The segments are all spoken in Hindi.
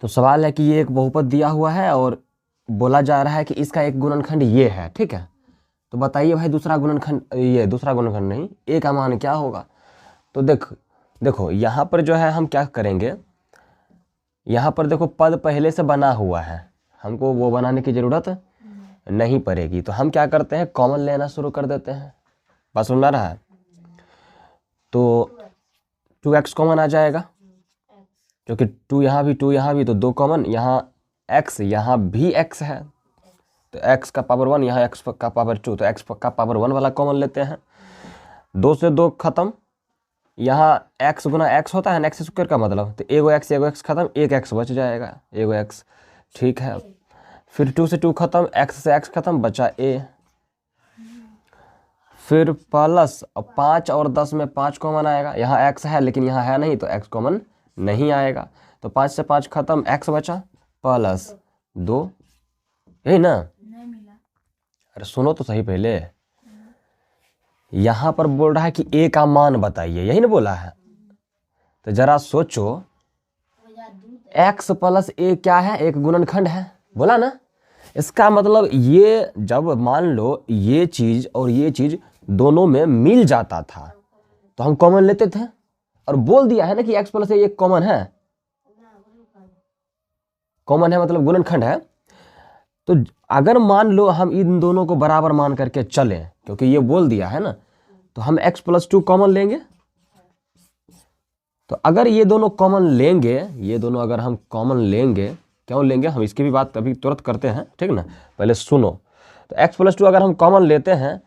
तो सवाल है कि ये एक बहुपद दिया हुआ है और बोला जा रहा है कि इसका एक गुणनखंड ये है, ठीक है। तो बताइए भाई दूसरा गुणनखंड, ये दूसरा गुणनखंड नहीं, ए का मान क्या होगा। तो देखो यहाँ पर जो है हम क्या करेंगे, यहाँ पर देखो पद पहले से बना हुआ है, हमको वो बनाने की ज़रूरत नहीं पड़ेगी। तो हम क्या करते हैं, कॉमन लेना शुरू कर देते हैं। बात सुन रहा है। तो 2x कॉमन आ जाएगा, क्योंकि 2 यहाँ भी 2 यहाँ भी, तो 2 कॉमन, यहाँ x यहाँ भी x है, तो x का पावर 1, यहाँ x का पावर 2, तो x का पावर 1 वाला कॉमन लेते हैं। 2 से 2 खत्म, यहाँ x गुना x होता है ना, एक्स स्क्वायर का मतलब, तो एगो x खत्म, एक x बच जाएगा, एगो x, ठीक है। फिर 2 से 2 खत्म, x से x खत्म, बचा a। फिर प्लस 5 और 10 में 5 कॉमन आएगा, यहाँ x है लेकिन यहाँ है नहीं, तो x कॉमन नहीं आएगा। तो 5 से 5 खत्म, x बचा, प्लस 2, यही ना। अरे सुनो तो सही पहले, यहाँ पर बोल रहा है कि a का मान बताइए, यही ना बोला है। तो जरा सोचो, x प्लस a क्या है, एक गुणनखंड है, बोला ना। इसका मतलब ये जब मान लो ये चीज और ये चीज दोनों में मिल जाता था तो हम कॉमन लेते थे, और बोल दिया है ना कि x प्लस a एक कॉमन है, कॉमन है मतलब गुणनखंड है। तो अगर मान लो हम इन दोनों को बराबर मान करके चलें, क्योंकि ये बोल दिया है ना, तो हम x प्लस 2 कॉमन लेंगे। तो अगर ये दोनों कॉमन लेंगे, ये दोनों अगर हम कॉमन लेंगे, क्यों लेंगे हम इसकी भी बात अभी तुरंत करते हैं, ठीक ना, पहले सुनो। तो x प्लस 2 अगर हम कॉमन लेते हैं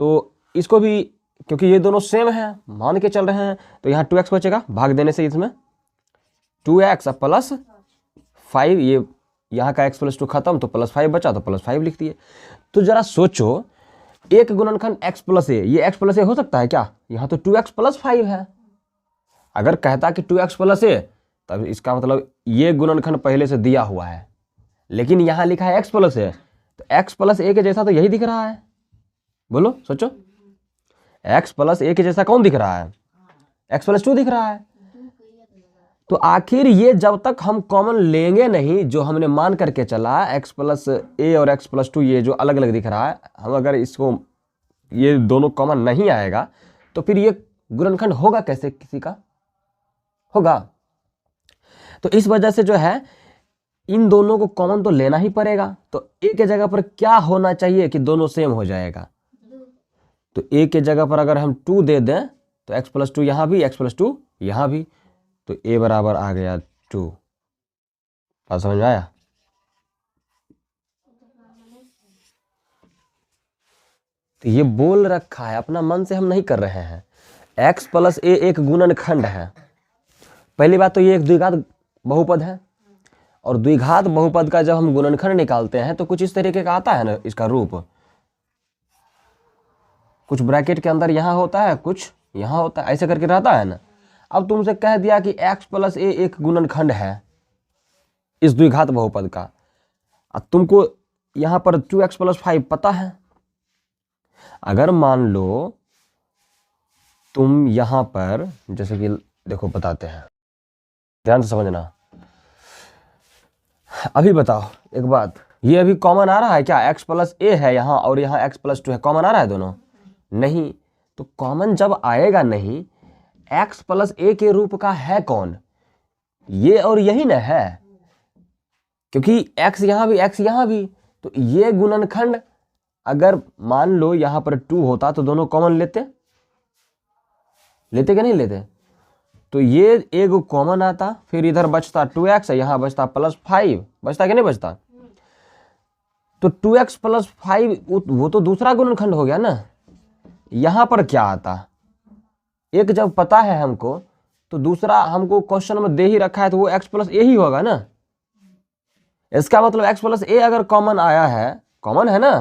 तो इसको भी, क्योंकि ये दोनों सेम है मान के चल रहे हैं, तो यहाँ 2x बचेगा भाग देने से, इसमें 2x प्लस 5, ये यहाँ का x प्लस 2 खत्म, तो प्लस 5 बचा, तो प्लस 5 लिख दिए। तो जरा सोचो, एक गुणनखंड x प्लस a, ये x प्लस a हो सकता है क्या, यहाँ तो 2x प्लस 5 है। अगर कहता कि 2x प्लस a, तब इसका मतलब ये गुणनखंड पहले से दिया हुआ है, लेकिन यहाँ लिखा है x प्लस a, तो x प्लस a के जैसा तो यही दिख रहा है। बोलो सोचो, x प्लस a के जैसा कौन दिख रहा है, x प्लस 2 दिख रहा है। तो आखिर ये जब तक हम कॉमन लेंगे नहीं, जो हमने मान करके चला x प्लस a और x प्लस 2 ये जो अलग अलग दिख रहा है, हम अगर इसको, ये दोनों कॉमन नहीं आएगा तो फिर ये गुणनखंड होगा कैसे, किसी का होगा। तो इस वजह से जो है इन दोनों को कॉमन तो लेना ही पड़ेगा। तो a के जगह पर क्या होना चाहिए कि दोनों सेम हो जाएगा, तो a के जगह पर अगर हम 2 दे दें तो x प्लस 2 यहाँ भी, x प्लस 2 यहाँ भी, तो a बराबर आ गया 2। बात समझ में आया। तो ये बोल रखा है, अपना मन से हम नहीं कर रहे हैं। x प्लस a एक गुणनखंड है। पहली बात तो ये एक द्विघात बहुपद है, और द्विघात बहुपद का जब हम गुणनखंड निकालते हैं तो कुछ इस तरीके का आता है ना, इसका रूप कुछ ब्रैकेट के अंदर यहाँ होता है, कुछ यहाँ होता है, ऐसे करके रहता है ना। अब तुमसे कह दिया कि x प्लस a एक गुणनखंड है इस द्विघात बहुपद का, अब तुमको यहाँ पर 2x प्लस 5 पता है। अगर मान लो तुम यहाँ पर, जैसे कि देखो बताते हैं, ध्यान से समझना। अभी बताओ एक बात, ये अभी कॉमन आ रहा है क्या, x प्लस a है यहाँ और यहाँ x प्लस 2 है, कॉमन आ रहा है दोनों, नहीं। तो कॉमन जब आएगा नहीं, x प्लस a के रूप का है कौन, ये और यही ना है, क्योंकि x यहाँ भी x यहाँ भी, तो ये गुणनखंड अगर मान लो यहाँ पर 2 होता तो दोनों कॉमन लेते कि नहीं लेते। तो ये एक कॉमन आता, फिर इधर बचता 2x, यहाँ बचता प्लस 5, बचता कि नहीं बचता। तो 2x प्लस 5 वो तो दूसरा गुणनखंड हो गया ना। यहाँ पर क्या आता, एक जब पता है हमको तो दूसरा हमको क्वेश्चन में दे ही रखा है, तो वो x प्लस a ही होगा ना। इसका मतलब x प्लस a अगर कॉमन आया है, कॉमन है ना,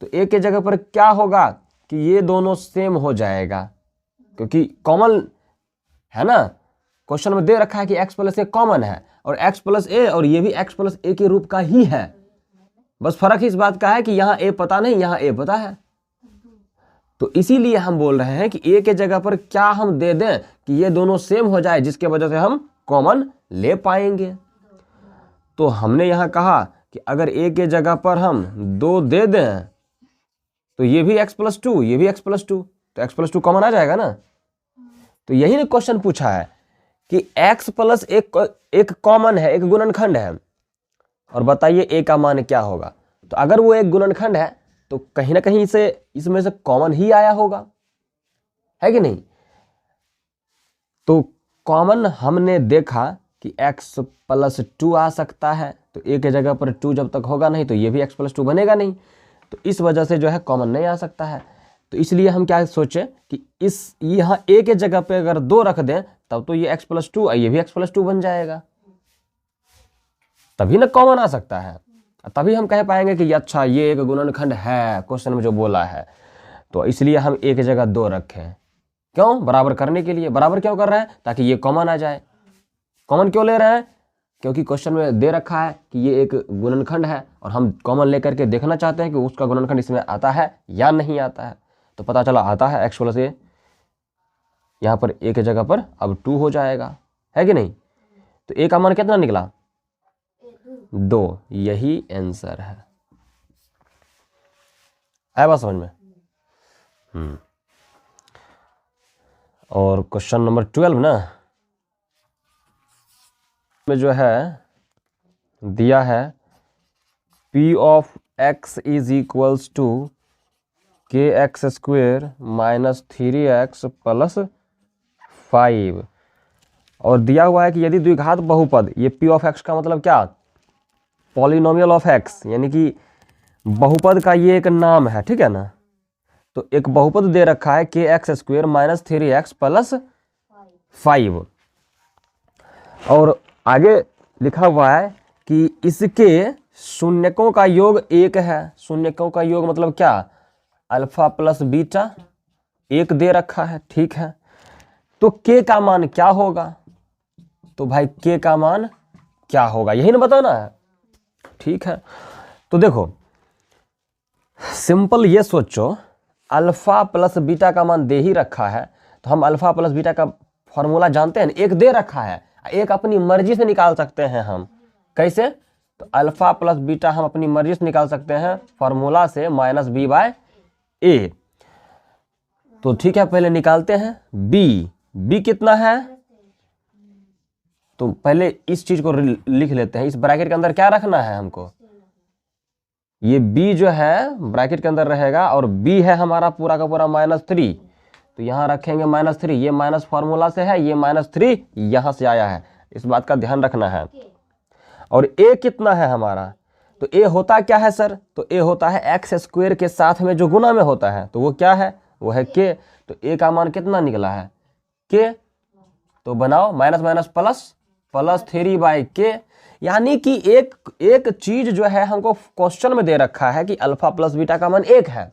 तो a के जगह पर क्या होगा कि ये दोनों सेम हो जाएगा, क्योंकि कॉमन है ना, क्वेश्चन में दे रखा है कि x प्लस a कॉमन है, और x प्लस a और ये भी x प्लस a के रूप का ही है। बस फर्क इस बात का है कि यहाँ a पता नहीं, यहाँ a पता है। तो इसीलिए हम बोल रहे हैं कि a के जगह पर क्या हम दे दें कि ये दोनों सेम हो जाए, जिसके वजह से हम कॉमन ले पाएंगे। तो हमने यहाँ कहा कि अगर a के जगह पर हम 2 दे दें तो ये भी x+2, ये भी x+2, तो x+2 कॉमन आ जाएगा ना। तो यही ना क्वेश्चन पूछा है कि x प्लस एक कॉमन है, एक गुणनखंड है, और बताइए a का मान क्या होगा। तो अगर वो एक गुणनखंड है तो कहीं ना कहीं से इसमें से कॉमन ही आया होगा, है कि नहीं। तो कॉमन हमने देखा कि x+2 आ सकता है, तो a के जगह पर 2 जब तक होगा नहीं तो ये भी x+2 बनेगा नहीं, तो इस वजह से जो है कॉमन नहीं आ सकता है। तो इसलिए हम क्या सोचे कि इस यहाँ a के जगह पे अगर 2 रख दें तब तो ये x+2 ये भी x+2 बन जाएगा, तभी ना कॉमन आ सकता है, तभी हम कह पाएंगे कि अच्छा ये एक गुणनखंड है क्वेश्चन में जो बोला है। तो इसलिए हम a की जगह 2 रखें, क्यों, बराबर करने के लिए। बराबर क्यों कर रहे हैं, ताकि ये कॉमन आ जाए। कॉमन क्यों ले रहे हैं, क्योंकि क्वेश्चन में दे रखा है कि ये एक गुणनखंड है और हम कॉमन लेकर के देखना चाहते हैं कि उसका गुणनखंड इसमें आता है या नहीं आता है। तो पता चला आता है x + a, यहाँ पर a के जगह पर अब 2 हो जाएगा, है कि नहीं। तो a का मान कितना निकला, 2, यही आंसर है। आया बात समझ में। और क्वेश्चन नंबर 12 ना में जो है दिया है p of x is equals to kx² - 3x + 5, और दिया हुआ है कि यदि द्विघात बहुपद, ये p ऑफ x का मतलब क्या, पॉलिनोमियल ऑफ x, यानी कि बहुपद का ये एक नाम है, ठीक है ना। तो एक बहुपद दे रखा है kx² - 3x + 5, और आगे लिखा हुआ है कि इसके शून्यकों का योग 1 है। शून्यकों का योग मतलब क्या, अल्फा प्लस बीटा 1 दे रखा है, ठीक है। तो k का मान क्या होगा, तो भाई k का मान क्या होगा यही ना बताना है, ठीक है। तो देखो सिंपल ये सोचो, अल्फा प्लस बीटा का मान दे ही रखा है, तो हम अल्फा प्लस बीटा का फॉर्मूला जानते हैं, एक दे रखा है, एक अपनी मर्जी से निकाल सकते हैं हम। कैसे, तो अल्फा प्लस बीटा हम अपनी मर्जी से निकाल सकते हैं फॉर्मूला से -b/a। तो ठीक है, पहले निकालते हैं b कितना है, तो पहले इस चीज को लिख लेते हैं। इस ब्रैकेट के अंदर क्या रखना है हमको, ये b जो है ब्रैकेट के अंदर रहेगा, और b है हमारा पूरा का पूरा -3, तो यहाँ रखेंगे -3, ये माइनस फार्मूला से है, ये -3 यहाँ से आया है, इस बात का ध्यान रखना है। और a कितना है हमारा, तो a होता क्या है सर, तो a होता है x² के साथ में जो गुना में होता है, तो वो क्या है, वो है k। तो a का मान कितना निकला है, k, तो बनाओ माइनस माइनस प्लस, +3/k, यानी कि एक चीज जो है हमको क्वेश्चन में दे रखा है कि अल्फा प्लस बीटा का मान 1 है,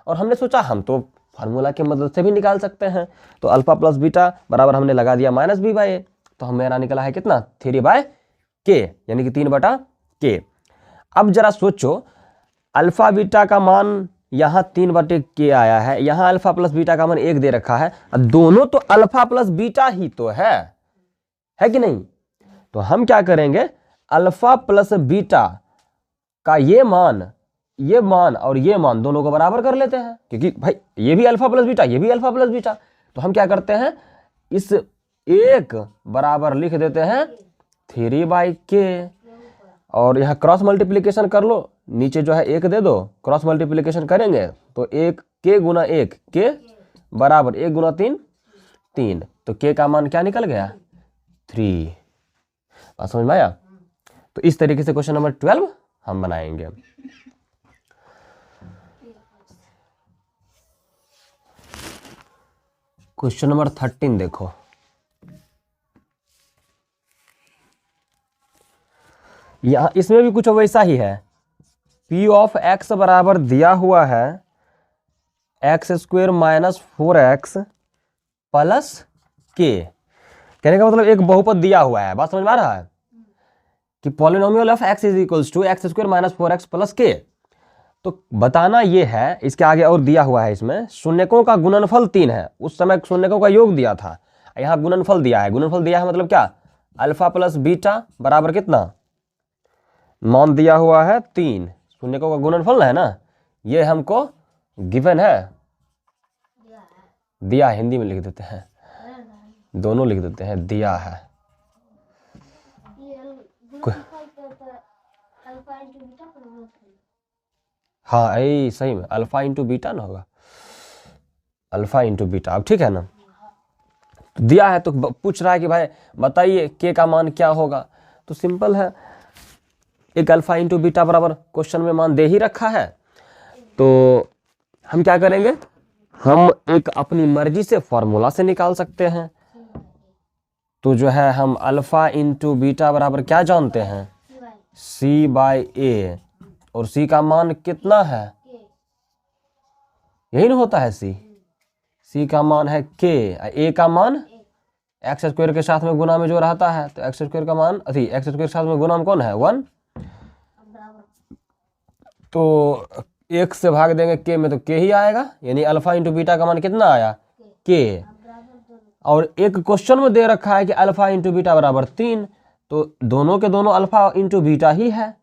और हमने सोचा हम तो फार्मूला की मदद से भी निकाल सकते हैं। तो अल्फा प्लस बीटा बराबर हमने लगा दिया -b/a, तो हमें निकला है कितना, 3/k, यानी कि 3/k। अब जरा सोचो, अल्फा बीटा का मान यहाँ 3/k आया है, यहाँ अल्फा प्लस बीटा का मान 1 दे रखा है, दोनों तो अल्फा प्लस बीटा ही तो है कि नहीं। तो हम क्या करेंगे, अल्फा प्लस बीटा का ये मान और ये मान दोनों को बराबर कर लेते हैं, क्योंकि भाई ये भी अल्फा प्लस बीटा, ये भी अल्फा प्लस बीटा। तो हम क्या करते हैं, इस 1 बराबर लिख देते हैं 3/k, और यहाँ क्रॉस मल्टीप्लिकेशन कर लो, नीचे जो है 1 दे दो, क्रॉस मल्टीप्लिकेशन करेंगे तो 1 k गुना 1 k बराबर 1 गुना 3 3, तो k का मान क्या निकल गया, 3। बात समझ में आया। तो इस तरीके से क्वेश्चन नंबर 12 हम बनाएंगे। क्वेश्चन नंबर 13 देखो, यहां इसमें भी कुछ वैसा ही है। p ऑफ x बराबर दिया हुआ है x² - 4x + k, कहने का मतलब एक बहुपद दिया हुआ है। बात समझ में आ रहा है कि polynomial of x is equals to x² - 4x + k। तो बताना ये है, इसके आगे और दिया हुआ है, इसमें शून्यकों का गुणनफल 3 है, उस समय शून्यकों का योग दिया था, यहाँ गुणनफल दिया है। गुणनफल दिया है मतलब क्या, अल्फा प्लस बीटा बराबर कितना मान दिया हुआ है 3, शून्यकों का गुणनफल है ना, ये हमको गिवन है, दिया है, हिंदी में लिख देते हैं, दोनों लिख देते हैं, दिया है। हाँ यही सही में अल्फा इंटू बीटा ना होगा, अल्फा इंटू बीटा। अब ठीक है ना, तो दिया है तो पूछ रहा है कि भाई बताइए के का मान क्या होगा, तो सिंपल है, एक अल्फा इंटू बीटा बराबर क्वेश्चन में मान दे ही रखा है, तो हम क्या करेंगे, हम एक अपनी मर्जी से फॉर्मूला से निकाल सकते हैं। तो जो है हम अल्फा इंटू बीटा बराबर क्या जानते हैं, सी बाई ए, और सी का मान कितना है, यही ना होता है सी का मान है के, ए का मान एक्स स्क्वायर के साथ में गुना में जो रहता है, तो एक्स स्क्वायर का मान एक्स स्क्वायर के साथ में गुना में कौन है 1, तो एक से भाग देंगे के में तो के ही आएगा, यानी अल्फा इंटू बीटा का मान कितना आया के, और एक क्वेश्चन में दे रखा है कि अल्फा इंटू बीटा बराबर 3, तो दोनों के दोनों अल्फा इंटू बीटा ही है,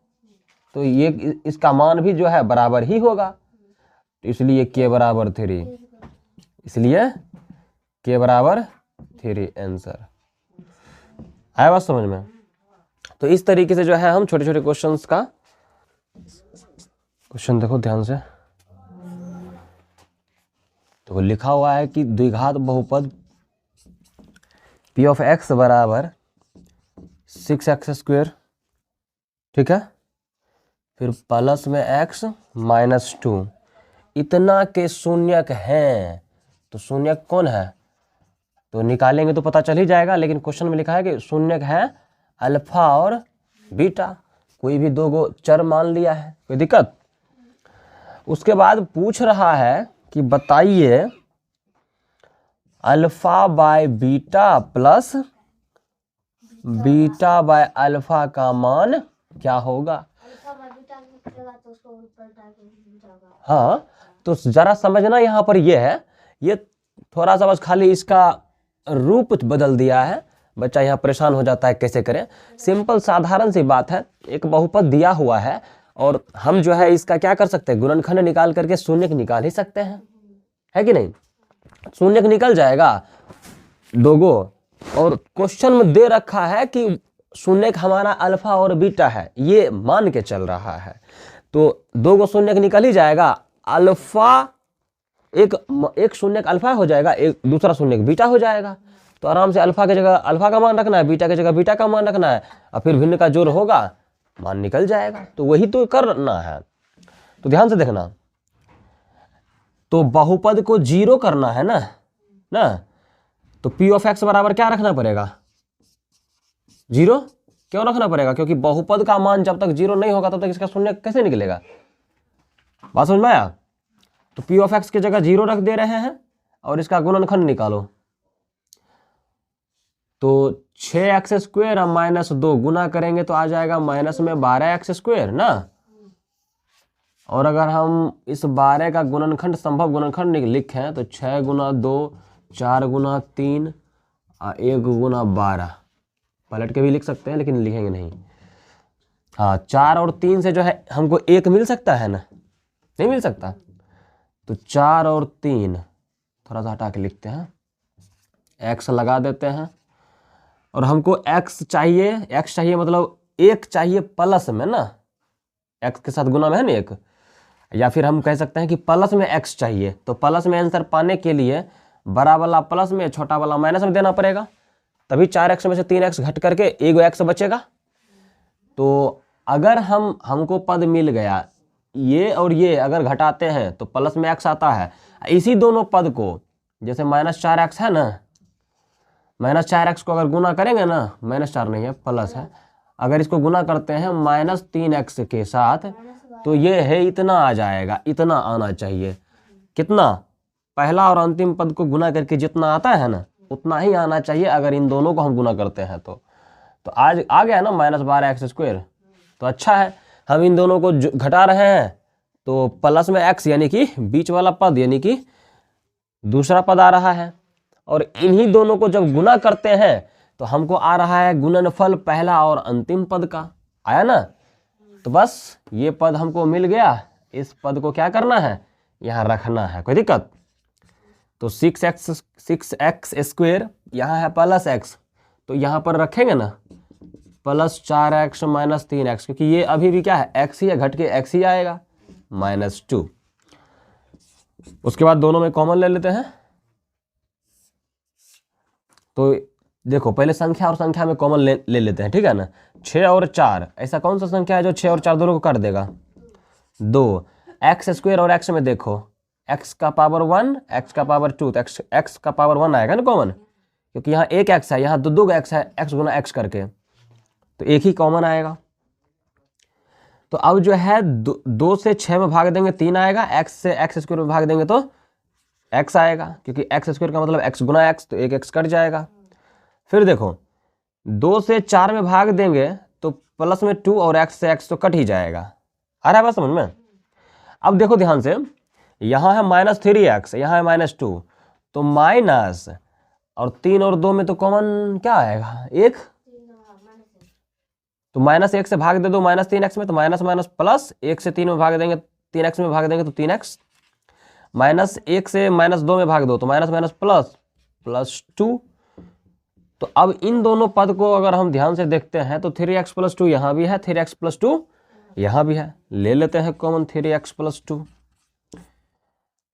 तो ये इसका मान भी जो है बराबर ही होगा, तो इसलिए के बराबर 3, इसलिए के बराबर 3 आंसर। आया बात समझ में। तो इस तरीके से जो है हम छोटे छोटे क्वेश्चंस का, क्वेश्चन देखो ध्यान से, तो लिखा हुआ है कि द्विघात बहुपद पी ऑफ एक्स बराबर 6x², ठीक है, फिर प्लस में x माइनस 2 इतना के शून्यक हैं, तो शून्यक कौन है, तो निकालेंगे तो पता चल ही जाएगा, लेकिन क्वेश्चन में लिखा है कि शून्यक है अल्फा और बीटा, कोई भी दो गो चर मान लिया है, कोई दिक्कत। उसके बाद पूछ रहा है कि बताइए alpha by beta plus beta by alpha का मान क्या होगा। हाँ तो जरा समझना यहाँ पर ये है, ये थोड़ा सा बस खाली इसका रूप बदल दिया है, बच्चा यहाँ परेशान हो जाता है कैसे करें। सिंपल साधारण सी बात है, एक बहुपद दिया हुआ है और हम जो है इसका क्या कर सकते हैं, गुणनखंड निकाल करके शून्यक निकाल ही सकते हैं, है कि नहीं। शून्यक निकल जाएगा दो गो, और क्वेश्चन में दे रखा है कि शून्यक हमारा अल्फा और बीटा है, ये मान के चल रहा है, तो दो गो शून्यक निकल ही जाएगा। अल्फा एक शून्यक अल्फा हो जाएगा, एक दूसरा शून्यक बीटा हो जाएगा, तो आराम से अल्फा की जगह अल्फा का मान रखना है, बीटा की जगह बीटा का मान रखना है, और फिर भिन्न का जोड़ होगा, मान निकल जाएगा। तो वही तो करना है, तो ध्यान से देखना। तो बहुपद को जीरो करना है ना, तो पी ऑफ एक्स बराबर क्या रखना पड़ेगा, जीरो। क्यों रखना पड़ेगा, क्योंकि बहुपद का मान जब तक जीरो नहीं होगा तब तक इसका शून्य कैसे निकलेगा, बात समझ में आया। तो पी ऑफ एक्स की जगह जीरो रख दे रहे हैं और इसका गुणनखंड निकालो, तो 6x² और माइनस 2 गुना करेंगे तो आ जाएगा माइनस में 12x² ना। और अगर हम इस 12 का गुणनखंड संभव गुणनखंड लिखें तो 6 गुना 2 4 गुना 3 और 1 गुना 12, पलट के भी लिख सकते हैं लेकिन लिखेंगे नहीं। हाँ 4 और 3 से जो है हमको 1 मिल सकता है ना, नहीं मिल सकता, तो 4 और 3 थोड़ा सा हटा के लिखते हैं, x लगा देते हैं, और हमको x चाहिए मतलब 1 चाहिए प्लस में ना, x के साथ गुना में है ना 1, या फिर हम कह सकते हैं कि प्लस में x चाहिए, तो प्लस में आंसर पाने के लिए बड़ा वाला प्लस में छोटा वाला माइनस में देना पड़ेगा, तभी 4x में से 3x घट करके 1 x बचेगा। तो अगर हमको पद मिल गया, ये और ये अगर घटाते हैं तो प्लस में x आता है, इसी दोनों पद को जैसे -4x है ना, -4x को अगर गुना करेंगे ना, -4 नहीं है प्लस है, अगर इसको गुना करते हैं -3x के साथ तो ये है इतना आ जाएगा, इतना आना चाहिए। कितना, पहला और अंतिम पद को गुना करके जितना आता है ना उतना ही आना चाहिए, अगर इन दोनों को हम गुना करते हैं तो आज आ गया ना -12x², तो अच्छा है। हम इन दोनों को घटा रहे हैं तो प्लस में x यानी कि बीच वाला पद यानी कि दूसरा पद आ रहा है, और इन्हीं दोनों को जब गुना करते हैं तो हमको आ रहा है गुणनफल पहला और अंतिम पद का, आया ना। तो बस ये पद हमको मिल गया, इस पद को क्या करना है, यहाँ रखना है, कोई दिक्कत। तो 6x स्क्वायर यहाँ है प्लस x, तो यहाँ पर रखेंगे ना प्लस 4x माइनस 3x, क्योंकि ये अभी भी क्या है x ही है, घट के x ही आएगा -2। उसके बाद दोनों में कॉमन ले लेते हैं। तो देखो पहले संख्या और संख्या में कॉमन ले लेते हैं, ठीक है ना। 6 और 4 ऐसा कौन सा संख्या है जो 6 और 4 दोनों को काट देगा, 2। एक्स स्क्वायर और x में देखो x का पावर 1 x का पावर 2, तो x का पावर 1 आएगा ना कॉमन, क्योंकि यहाँ एक x है, यहाँ दो x है, x गुना x करके, तो एक ही कॉमन आएगा। तो अब जो है 2 से 6 में भाग देंगे 3 आएगा, x से x स्क्वायर में भाग देंगे तो x आएगा, क्योंकि x स्क्वायर का मतलब x गुना x, तो एक x कट जाएगा। फिर देखो 2 से 4 में भाग देंगे तो प्लस में 2 और x से x तो कट ही जाएगा। आ रहा है बात समझ में। अब देखो ध्यान से, यहाँ है -3x, यहाँ है -2, तो माइनस और 3 और 2 में तो कॉमन क्या आएगा, 1, तो -1 से भाग दे दो -3x में, तो माइनस माइनस प्लस, 1 से 3 में भाग देंगे 3x में भाग देंगे तो 3x, -1 से -2 में भाग दो तो माइनस माइनस प्लस +2। तो अब इन दोनों पद को अगर हम ध्यान से देखते हैं तो 3x + 2 यहाँ भी है, 3x + 2 यहाँ भी है, ले लेते हैं कॉमन 3x + 2।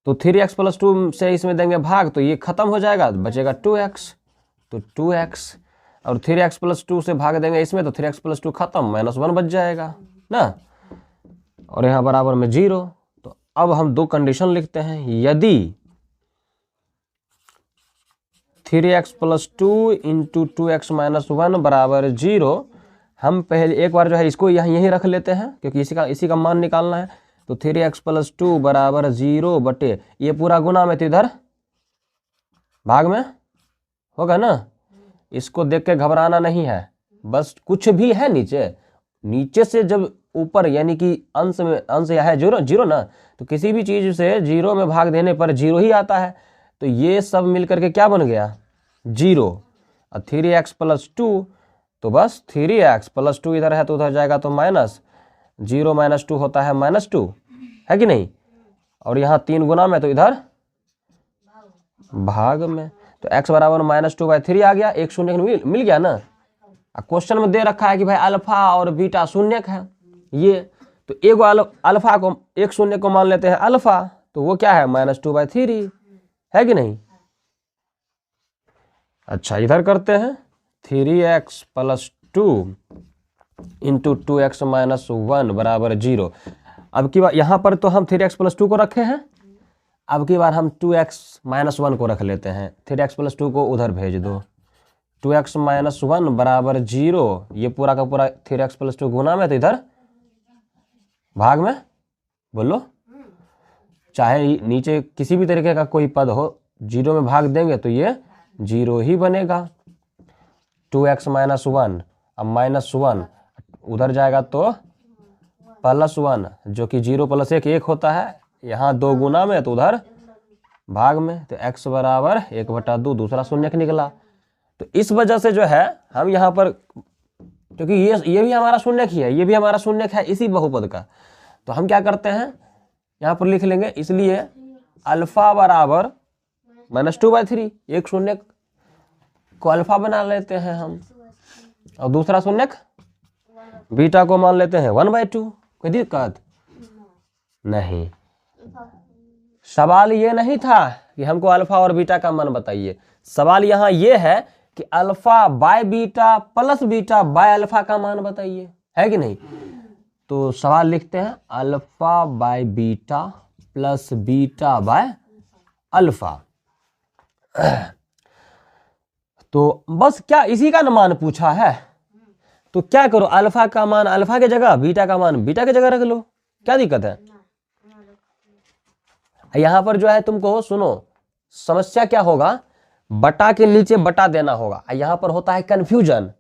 तो 3x + 2 से इसमें देंगे भाग तो ये खत्म हो जाएगा, बचेगा 2x, तो 2x, और 3x + 2 से भाग देंगे इसमें तो 3x + 2 खत्म, -1 बच जाएगा ना, और यहाँ बराबर में 0। तो अब हम दो कंडीशन लिखते हैं, यदि 3x + 2 × 2x - 1 बराबर 0, हम पहले एक बार जो है इसको यहीं रख लेते हैं, क्योंकि इसी का मान निकालना है। तो 3x + 2 बराबर 0 बटे ये पूरा गुना में तो इधर भाग में होगा ना। इसको देख के घबराना नहीं है, बस कुछ भी है नीचे से जब ऊपर यानी कि अंश यह है 0 ना, तो किसी भी चीज से 0 में भाग देने पर 0 ही आता है। तो ये सब मिलकर के क्या बन गया, 0। और 3x + 2, तो बस 3x + 2 इधर है तो उधर जाएगा तो माइनस, 0 - 2 होता है -2, है कि नहीं। और यहाँ 3 गुना में तो इधर भाग में, तो x बराबर -2/3 आ गया, एक शून्य मिल गया ना। क्वेश्चन में दे रखा है कि भाई अल्फा और बीटा शून्यक है ये, तो एक अल्फा को, एक शून्य को मान लेते हैं अल्फा, तो वो क्या है -2/3, है कि नहीं। अच्छा इधर करते हैं 3x + 2 × 2x - 1 बराबर 0। अब की बार यहाँ पर तो हम 3x + 2 को रखे हैं, अब की बार हम 2x - 1 को रख लेते हैं, 3x + 2 को उधर भेज दो, 2x - 1 बराबर 0। ये पूरा का पूरा 3x + 2 गुना में तो इधर भाग में, बोलो, चाहे नीचे किसी भी तरीके का कोई पद हो 0 में भाग देंगे तो ये 0 ही बनेगा। 2x - 1 अब -1 उधर जाएगा तो +1, जो कि 0 + 1 1 होता है, यहाँ 2 गुना में तो उधर भाग में, तो x बराबर 1/2, दूसरा शून्यक निकला। तो इस वजह से जो है हम यहाँ पर, क्योंकि ये भी हमारा शून्यक ही है, ये भी हमारा शून्यक है इसी बहुपद का, तो हम क्या करते हैं यहाँ पर लिख लेंगे, इसलिए अल्फा बराबर -2/3, एक शून्यक को अल्फा बना लेते हैं हम, और दूसरा शून्यक बीटा को मान लेते हैं 1/2। कोई दिक्कत नहीं। सवाल ये नहीं था कि हमको अल्फा और बीटा का मान बताइए, सवाल यहाँ ये है कि alpha by beta plus beta by alpha का मान बताइए, है कि नहीं। तो सवाल लिखते हैं alpha by beta plus beta by alpha. तो बस क्या इसी का मान पूछा है, तो क्या करो, अल्फा का मान अल्फा के जगह, बीटा का मान बीटा के जगह रख लो, क्या दिक्कत है। यहां पर जो है तुमको सुनो, समस्या क्या होगा, बटा के नीचे बटा देना होगा, यहां पर होता है कंफ्यूजन,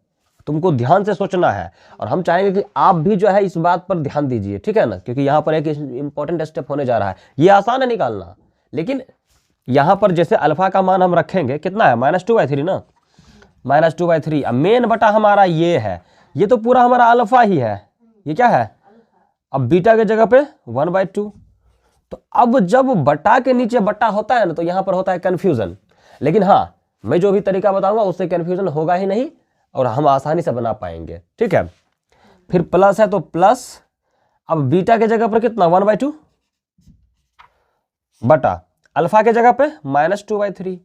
तुमको ध्यान से सोचना है, और हम चाहेंगे कि आप भी जो है इस बात पर ध्यान दीजिए, ठीक है ना, क्योंकि यहां पर एक इंपॉर्टेंट स्टेप होने जा रहा है। ये आसान है निकालना, लेकिन यहां पर जैसे अल्फा का मान हम रखेंगे, कितना है -2/3 ना, -2/3। अब मेन बटा हमारा ये है, ये तो पूरा हमारा अल्फा ही है, ये क्या है अब बीटा के जगह पे 1/2। तो अब जब बटा के नीचे बटा होता है ना, तो यहां पर होता है कंफ्यूजन। लेकिन हाँ, मैं जो भी तरीका बताऊंगा उससे कंफ्यूजन होगा ही नहीं और हम आसानी से बना पाएंगे। ठीक है, फिर प्लस है तो प्लस, अब बीटा के जगह पर कितना 1/2 बटा अल्फा के जगह पे -2/3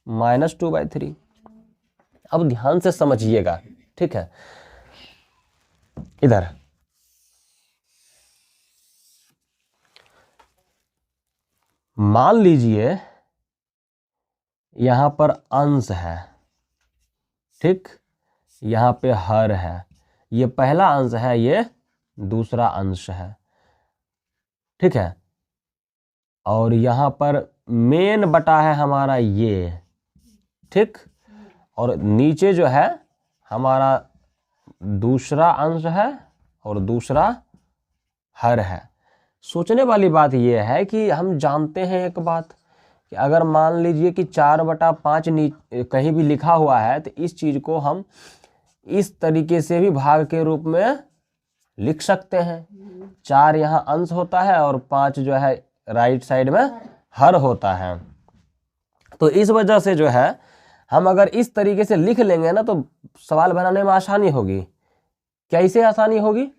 -2/3। अब ध्यान से समझिएगा, ठीक है। इधर मान लीजिए यहां पर अंश है, ठीक, यहां पे हर है, ये पहला अंश है, ये दूसरा अंश है, ठीक है। और यहां पर मेन बटा है हमारा ये, ठीक, और नीचे जो है हमारा दूसरा अंश है और दूसरा हर है। सोचने वाली बात यह है कि हम जानते हैं एक बात कि अगर मान लीजिए कि 4/5 कहीं भी लिखा हुआ है तो इस चीज को हम इस तरीके से भी भाग के रूप में लिख सकते हैं। 4 यहाँ अंश होता है और 5 जो है राइट साइड में हर होता है। तो इस वजह से जो है हम अगर इस तरीके से लिख लेंगे ना तो सवाल बनाने में आसानी होगी। कैसे आसानी होगी?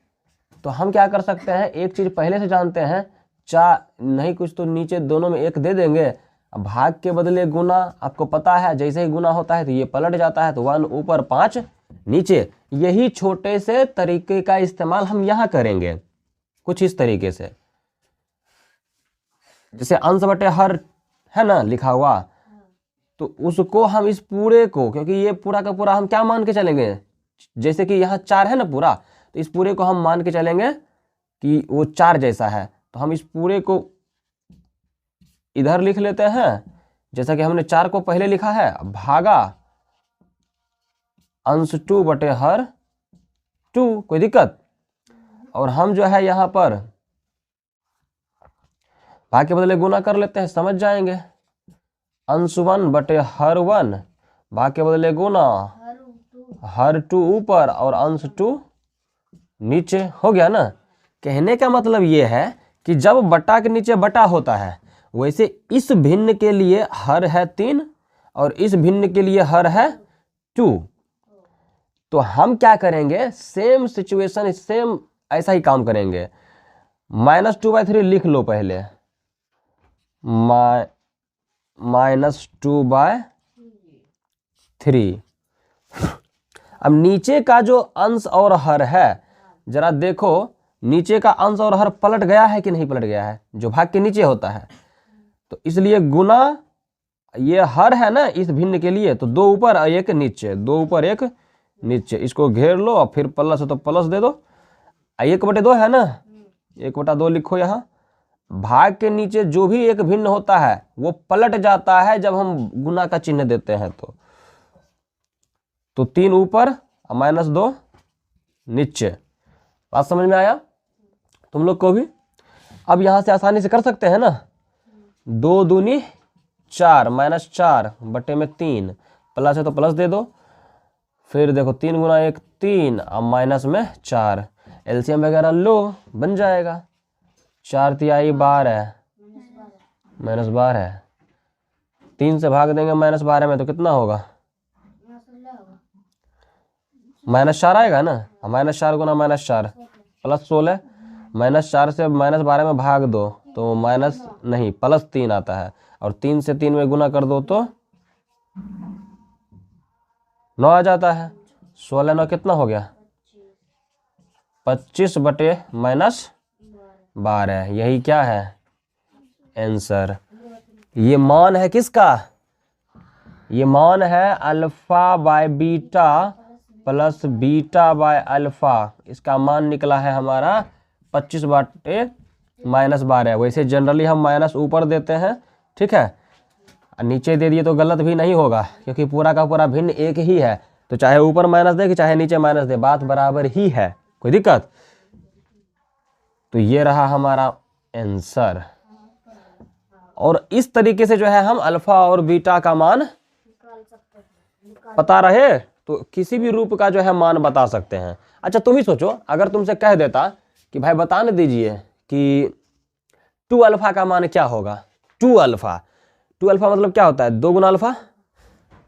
तो हम क्या कर सकते हैं, एक चीज पहले से जानते हैं, 4 नहीं कुछ तो नीचे दोनों में 1 दे देंगे। अब भाग के बदले गुना, आपको पता है जैसे ही गुना होता है तो ये पलट जाता है, तो 1 ऊपर 5 नीचे। यही छोटे से तरीके का इस्तेमाल हम यहाँ करेंगे कुछ इस तरीके से। जैसे अंश बटे हर है ना लिखा हुआ, तो उसको हम इस पूरे को, क्योंकि ये पूरा का पूरा हम क्या मान के चलेंगे, जैसे कि यहाँ 4 है ना पूरा, तो इस पूरे को हम मान के चलेंगे कि वो 4 जैसा है। तो हम इस पूरे को इधर लिख लेते हैं, जैसा कि हमने 4 को पहले लिखा है, भागा अंश 2 बटे हर 2, कोई दिक्कत। और हम जो है यहाँ पर भाग के बदले गुना कर लेते हैं, समझ जाएंगे। अंश 1 बटे हर 1, भाग के बदले गुना, हर 2 ऊपर और अंश 2 नीचे। हो गया ना। कहने का मतलब ये है कि जब बटा के नीचे बटा होता है, वैसे इस भिन्न के लिए हर है 3 और इस भिन्न के लिए हर है 2। तो हम क्या करेंगे, सेम सिचुएशन, सेम ऐसा ही काम करेंगे। -2/3 लिख लो पहले, -2/3। अब नीचे का जो अंश और हर है, जरा देखो नीचे का अंश और हर पलट गया है कि नहीं पलट गया है, जो भाग के नीचे होता है। तो इसलिए गुना, ये हर है ना इस भिन्न के लिए, तो 2 ऊपर 1 नीचे, 2 ऊपर 1 नीचे, इसको घेर लो और फिर प्लस है तो प्लस दे दो। 1/2 है ना, 1/2 लिखो यहाँ। भाग के नीचे जो भी एक भिन्न होता है वो पलट जाता है जब हम गुना का चिन्ह देते हैं। तो 3 ऊपर और -2 नीचे। बात समझ में आया तुम लोग को भी? अब यहां से आसानी से कर सकते हैं ना, 2 दूनी 4, -4 बटे में 3, प्लस है तो प्लस दे दो। फिर देखो 3 गुना 1 3 और माइनस में 4, एलसीएम वगैरह लो, बन जाएगा। 4 तिहाई 12 -12, 3 से भाग देंगे -12 में तो कितना होगा, -4 आएगा ना। -4 गुना -4 +16, -4 से -12 में भाग दो तो +3 आता है, और 3 से 3 में गुना कर दो तो 9 आ जाता है। 16 9 कितना हो गया, 25 बटे -12। यही क्या है, आंसर। ये मान है किसका, ये मान है α/β प्लस β/α। इसका मान निकला है हमारा 25 बटे -12। वैसे जनरली हम माइनस ऊपर देते हैं, ठीक है, नीचे दे दिए तो गलत भी नहीं होगा, क्योंकि पूरा का पूरा भिन्न एक ही है। तो चाहे ऊपर माइनस दे कि चाहे नीचे माइनस दे, बात बराबर ही है, कोई दिक्कत। तो ये रहा हमारा आंसर। और इस तरीके से जो है हम अल्फा और बीटा का मान पता रहे तो किसी भी रूप का जो है मान बता सकते हैं। अच्छा तुम ही सोचो, अगर तुमसे कह देता कि भाई बता न दीजिए कि 2 अल्फा का मान क्या होगा। 2 अल्फा मतलब क्या होता है, 2 गुना अल्फा।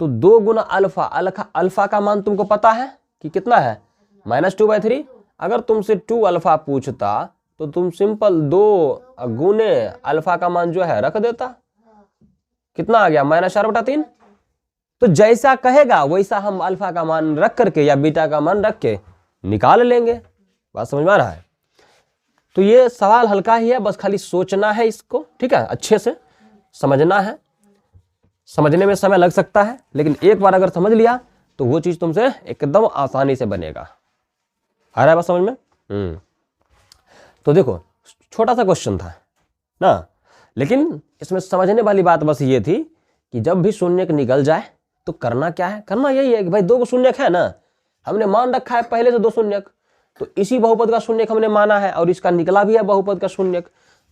तो 2 गुना अल्फा, अल्फा का मान तुमको पता है कि कितना है, -2/3। अगर तुमसे 2 अल्फा पूछता तो तुम सिंपल 2 गुने अल्फा का मान जो है रख देता। कितना आ गया, -4/3। तो जैसा कहेगा वैसा हम अल्फा का मान रख करके या बीटा का मान रख के निकाल लेंगे। बात समझ में आ रहा है। तो ये सवाल हल्का ही है, बस खाली सोचना है इसको, ठीक है, अच्छे से समझना है। समझने में समय लग सकता है, लेकिन एक बार अगर समझ लिया तो वो चीज तुमसे एकदम आसानी से बनेगा। आ रहा है बात समझ में? तो देखो छोटा सा क्वेश्चन था ना, लेकिन इसमें समझने वाली बात बस ये थी कि जब भी शून्यक निकल जाए तो करना क्या है। करना यही है कि भाई 2 शून्यक है ना, हमने मान रखा है पहले से 2 शून्यक, तो इसी बहुपद का शून्यक हमने माना है और इसका निकला भी है बहुपद का शून्यक।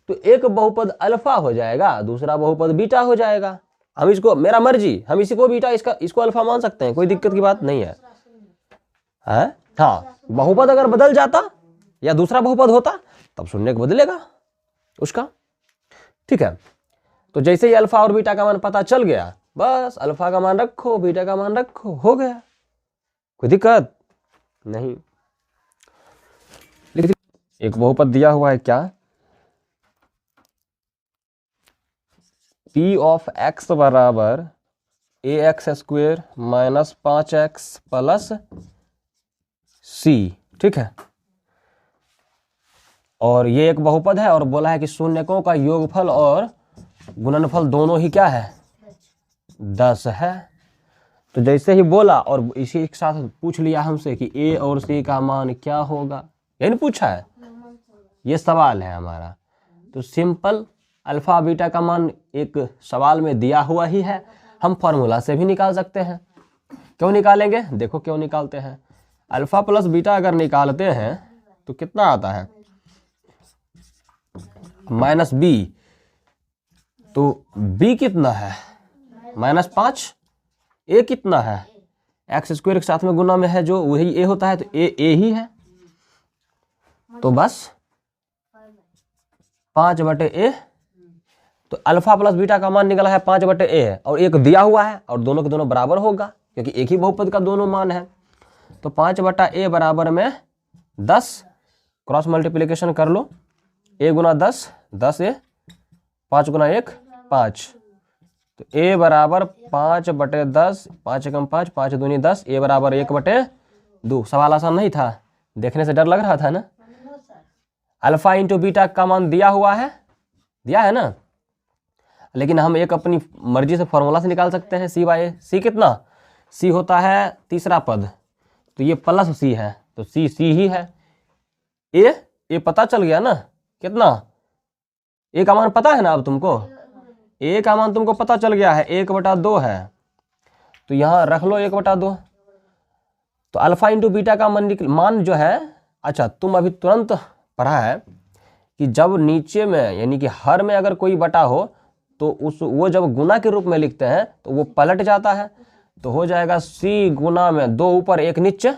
तो एक बहुपद अल्फा हो जाएगा, दूसरा बहुपद बीटा हो जाएगा। हम इसको, मेरा मर्जी, हम इसी को बीटा इसको अल्फा मान सकते हैं, कोई दिक्कत की बात नहीं है। हाँ, बहुपद अगर बदल जाता या दूसरा बहुपद होता तब शून्यक बदलेगा उसका, ठीक है। तो जैसे ही अल्फा और बीटा का मान पता चल गया, बस अल्फा का मान रखो, बीटा का मान रखो, हो गया, कोई दिक्कत नहीं। लेकिन एक बहुपद दिया हुआ है क्या, p ऑफ x बराबर ax² - 5x प्लस c, ठीक है। और ये एक बहुपद है और बोला है कि शून्यकों का योगफल और गुणनफल दोनों ही क्या है, 10 है। तो जैसे ही बोला और इसी के साथ पूछ लिया हमसे कि a और c का मान क्या होगा, यही नहीं पूछा है, ये सवाल है हमारा। तो सिंपल अल्फा बीटा का मान एक सवाल में दिया हुआ ही है, हम फॉर्मूला से भी निकाल सकते हैं। क्यों निकालेंगे, देखो क्यों निकालते हैं। अल्फा प्लस बीटा अगर निकालते हैं तो कितना आता है, -b। तो b कितना है, -5। a कितना है, x² के साथ में गुना में है जो वही a होता है, तो a ही है। तो बस 5/a। तो अल्फा प्लस बीटा का मान निकला है 5/a है, और एक दिया हुआ है और दोनों के दोनों बराबर होगा क्योंकि एक ही बहुपद का दोनों मान है। तो 5/a बराबर में 10, क्रॉस मल्टीप्लिकेशन कर लो, a गुना 10, 10a, 5 गुना 1, 5। तो a बराबर 5/10, 5 एकम 5, 5 दूनी 10, a बराबर 1/2। सवाल आसान नहीं था, देखने से डर लग रहा था ना। अल्फा इंटू बीटा का मान दिया हुआ है, दिया है ना, लेकिन हम एक अपनी मर्जी से फॉर्मूला से निकाल सकते हैं। c कितना, c होता है तीसरा पद, तो ये प्लस c है, तो c ही है। a पता चल गया ना, कितना, a का मान पता है ना अब तुमको, a का मान तुमको पता चल गया है, 1/2 है, तो यहाँ रख लो 1/2। तो अल्फा इंटू बीटा का मान जो है, अच्छा तुम अभी तुरंत पढ़ा है कि जब नीचे में यानी कि हर में अगर कोई बटा हो तो वो जब गुना के रूप में लिखते हैं तो वो पलट जाता है। तो हो जाएगा c गुना में 2 ऊपर 1 नीचे,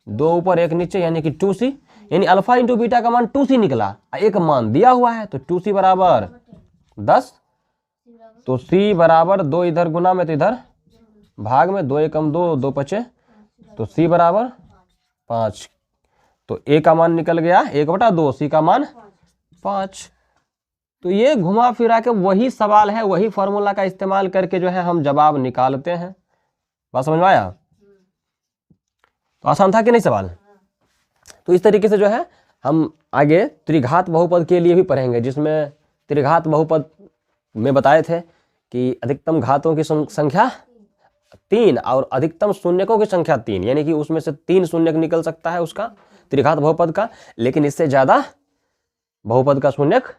2 ऊपर 1 नीचे यानी कि 2c, यानी अल्फा इंटू बीटा का मान 2c निकला, एक मान दिया हुआ है तो 2c बराबर 10। तो c बराबर 2 इधर गुना में तो इधर भाग में, 2 एकम 2, 2 पचे, तो c बराबर 5। तो a का मान निकल गया 1/2, c का मान 5। तो ये घुमा फिरा के वही सवाल है, वही फॉर्मूला का इस्तेमाल करके जो है हम जवाब निकालते हैं। बात समझ में आया? तो आसान था कि नहीं सवाल? तो इस तरीके से जो है हम आगे त्रिघात बहुपद के लिए भी पढ़ेंगे, जिसमें त्रिघात बहुपद में बताए थे कि अधिकतम घातों की संख्या 3 और अधिकतम शून्यकों की संख्या 3, यानी कि उसमें से 3 शून्यक निकल सकता है उसका त्रिघात बहुपद का, लेकिन इससे ज्यादा बहुपद का शून्यक